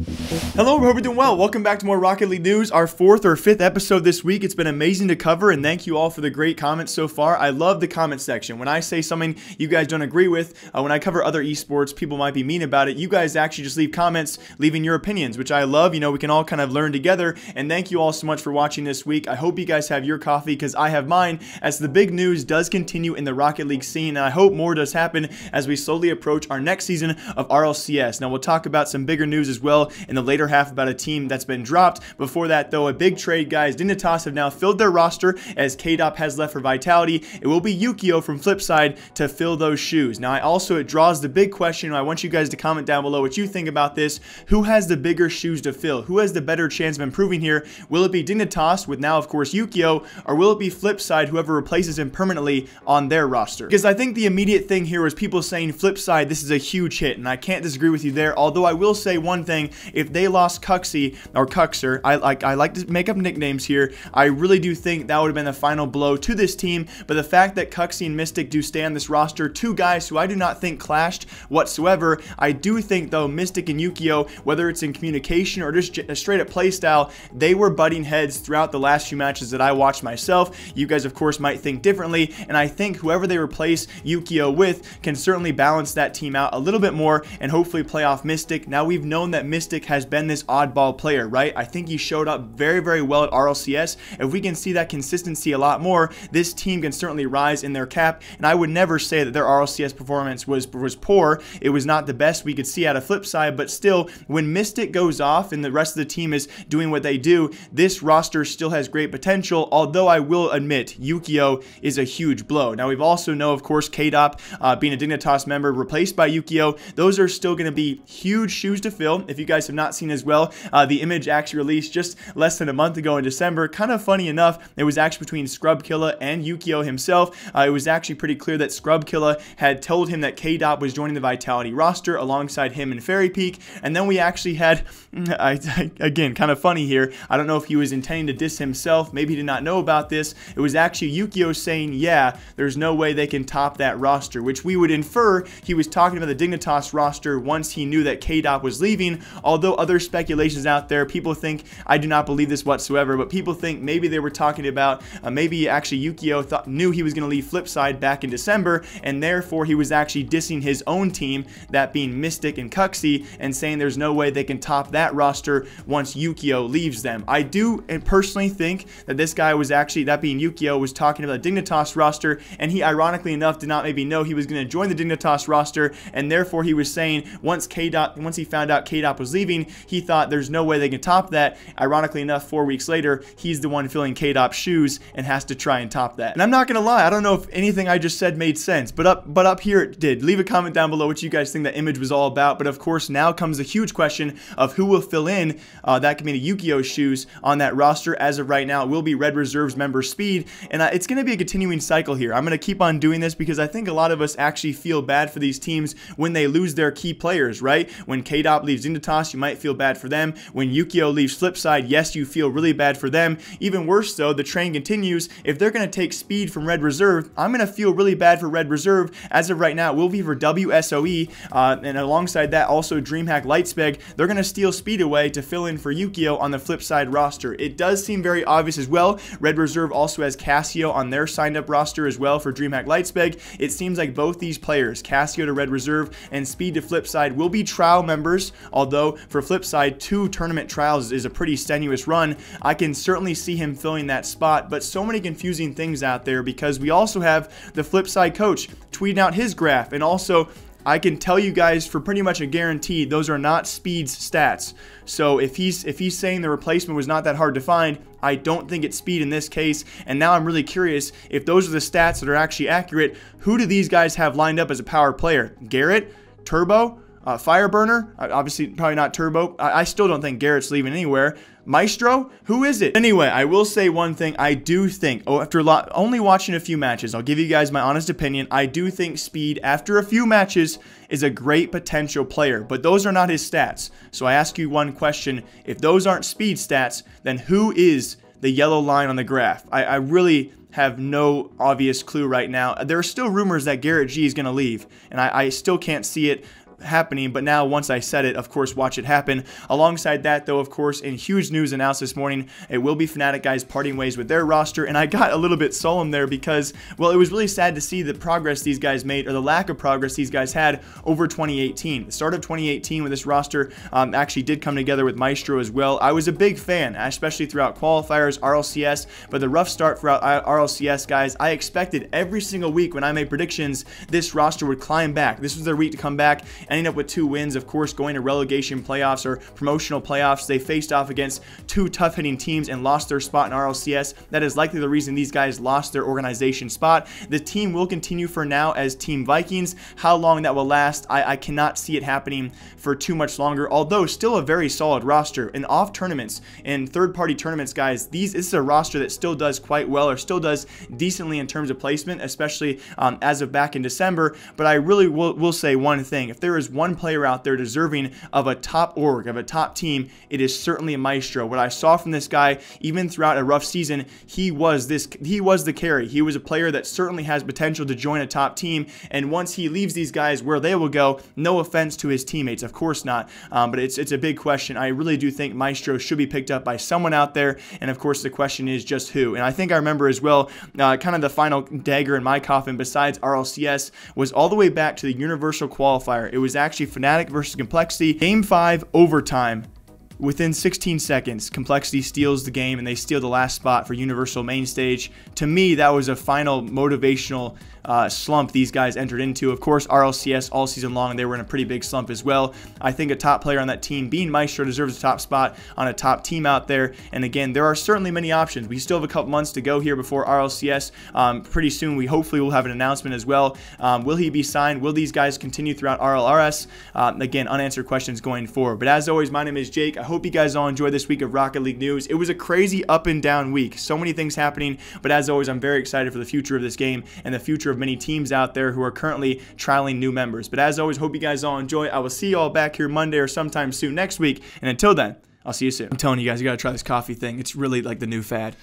Hello, hope you're doing well. Welcome back to more Rocket League news, our 4th or 5th episode this week. It's been amazing to cover, and thank you all for the great comments so far. I love the comment section. When I say something you guys don't agree with, when I cover other esports, people might be mean about it. You guys actually just leave comments, leaving your opinions, which I love. You know, we can all kind of learn together, and thank you all so much for watching this week. I hope you guys have your coffee, because I have mine, as the big news does continue in the Rocket League scene, and I hope more does happen as we slowly approach our next season of RLCS. Now, we'll talk about some bigger news as well in the later half about a team that's been dropped. Before that, though, a big trade, guys. Dignitas have now filled their roster as KDOP has left for Vitality. It will be Yukeo from Flipside to fill those shoes. Now, it draws the big question. I want you guys to comment down below what you think about this. Who has the bigger shoes to fill? Who has the better chance of improving here? Will it be Dignitas with now, of course, Yukeo, or will it be Flipside, whoever replaces him permanently on their roster? Because I think the immediate thing here is people saying Flipside, this is a huge hit, and I can't disagree with you there. Although I will say one thing: if they lost Cuxy or Cuxer, I like to make up nicknames here, I really do think that would have been the final blow to this team. But the fact that Cuxy and Mystic do stay on this roster, two guys who I do not think clashed whatsoever, I do think, though, Mystic and Yukeo, whether it's in communication or just a straight up play style, they were butting heads throughout the last few matches that I watched myself. You guys, of course, might think differently, and I think whoever they replace Yukeo with can certainly balance that team out a little bit more and hopefully play off Mystic. Now, we've known that Mystic has been this oddball player, right? I think he showed up very, very well at RLCS. If we can see that consistency a lot more, this team can certainly rise in their cap, and I would never say that their RLCS performance was poor. It was not the best we could see out of Flipside, but still, when Mystic goes off and the rest of the team is doing what they do, this roster still has great potential, although I will admit Yukeo is a huge blow. Now, we've also know, of course, KDOP being a Dignitas member replaced by Yukeo. Those are still going to be huge shoes to fill. If you guys have not seen as well, the image actually released just less than a month ago in December. Kind of funny enough, it was actually between Scrubkilla and Yukeo himself. It was actually pretty clear that Scrubkilla had told him that KDOP was joining the Vitality roster alongside him and Fairy Peak, and then we actually had, again, kind of funny here, I don't know if he was intending to diss himself, maybe he did not know about this. It was actually Yukeo saying, yeah, there's no way they can top that roster, which we would infer he was talking about the Dignitas roster once he knew that KDOP was leaving, although other speculations out there, people think, I do not believe this whatsoever, but people think maybe they were talking about, maybe actually Yukeo knew he was going to leave Flipside back in December, and therefore he was actually dissing his own team, that being Mystic and Cuxy, and saying there's no way they can top that roster once Yukeo leaves them. I do personally think that this guy was actually, that being Yukeo, was talking about the Dignitas roster, and he ironically enough did not maybe know he was going to join the Dignitas roster, and therefore he was saying once he found out KDOP was leaving, he thought there's no way they can top that. Ironically enough, 4 weeks later, he's the one filling KDOP's shoes and has to try and top that. And I'm not gonna lie, I don't know if anything I just said made sense, but up here it did. Leave a comment down below what you guys think that image was all about. But of course, now comes the huge question of who will fill in that can be Yukeo's shoes on that roster. As of right now, it will be Red Reserves member Speed, and it's going to be a continuing cycle here. I'm going to keep on doing this because I think a lot of us actually feel bad for these teams when they lose their key players, right? When KDOP leaves Dignitas, you might feel bad for them. When Yukeo leaves Flipside, yes, you feel really bad for them. Even worse though, the train continues. If they're going to take Speed from Red Reserve, I'm going to feel really bad for Red Reserve. As of right now, it will be for WSOE, and alongside that, also DreamHack Lightspeg. They're going to steal Speed away to fill in for Yukeo on the Flipside roster. It does seem very obvious as well. Red Reserve also has Cassio on their signed up roster as well for DreamHack Lightspeg. It seems like both these players, Cassio to Red Reserve and Speed to Flipside, will be trial members, although for Flipside, 2 tournament trials is a pretty strenuous run. I can certainly see him filling that spot, but so many confusing things out there because we also have the Flipside coach tweeting out his graph, and also I can tell you guys for pretty much a guarantee those are not Speed's stats. So if he's saying the replacement was not that hard to find, I don't think it's Speed in this case. And now I'm really curious if those are the stats that are actually accurate. Who do these guys have lined up as a power player? Garrett? Turbo? Fireburner? Obviously probably not Turbo. I still don't think Garrett's leaving anywhere. Maestro? Who is it? Anyway, I will say one thing. I do think, after only watching a few matches, I'll give you guys my honest opinion. I do think Speed, after a few matches, is a great potential player, but those are not his stats. So I ask you one question. If those aren't Speed stats, then who is the yellow line on the graph? I really have no obvious clue right now. There are still rumors that Garrett G is going to leave, and I still can't see it. happening, but now once I said it, of course, watch it happen. Alongside that, though, of course, in huge news announced this morning, it will be Fnatic guys parting ways with their roster, and I got a little bit solemn there because, well, it was really sad to see the progress these guys made, or the lack of progress these guys had over 2018. The start of 2018 when this roster actually did come together with Maestro as well. I was a big fan, especially throughout qualifiers, RLCS, but the rough start throughout RLCS, guys, I expected every single week when I made predictions, this roster would climb back. This was their week to come back, ending up with 2 wins, of course, going to relegation playoffs or promotional playoffs. They faced off against 2 tough-hitting teams and lost their spot in RLCS. That is likely the reason these guys lost their organization spot. The team will continue for now as Team Vikings. How long that will last, I cannot see it happening for too much longer, although still a very solid roster. And off tournaments and third-party tournaments, guys, this is a roster that still does quite well, or still does decently in terms of placement, especially as of back in December. But I really will say one thing. If there is one player out there deserving of a top org, of a top team, it is certainly a Maestro. What I saw from this guy, even throughout a rough season, he was the carry. He was a player that certainly has potential to join a top team, and once he leaves these guys, where they will go, no offense to his teammates, of course not, but it's a big question. I really do think Maestro should be picked up by someone out there, and of course the question is just who. And I think I remember as well, kind of the final dagger in my coffin besides RLCS was all the way back to the Universal Qualifier. It was actually Fnatic versus Complexity, Game 5 overtime. Within 16 seconds, Complexity steals the game and they steal the last spot for Universal Main Stage. To me, that was a final motivational slump these guys entered into. Of course, RLCS all season long, they were in a pretty big slump as well. I think a top player on that team, being Maestro, deserves a top spot on a top team out there. And again, there are certainly many options. We still have a couple months to go here before RLCS. Pretty soon, we hopefully will have an announcement as well. Will he be signed? Will these guys continue throughout RLRS? Again, unanswered questions going forward. But as always, my name is Jake. I hope you guys all enjoyed this week of Rocket League news. It was a crazy up and down week. So many things happening. But as always, I'm very excited for the future of this game and the future of many teams out there who are currently trialing new members. But as always, hope you guys all enjoy. I will see you all back here Monday or sometime soon next week. And until then, I'll see you soon. I'm telling you guys, you got to try this coffee thing. It's really like the new fad.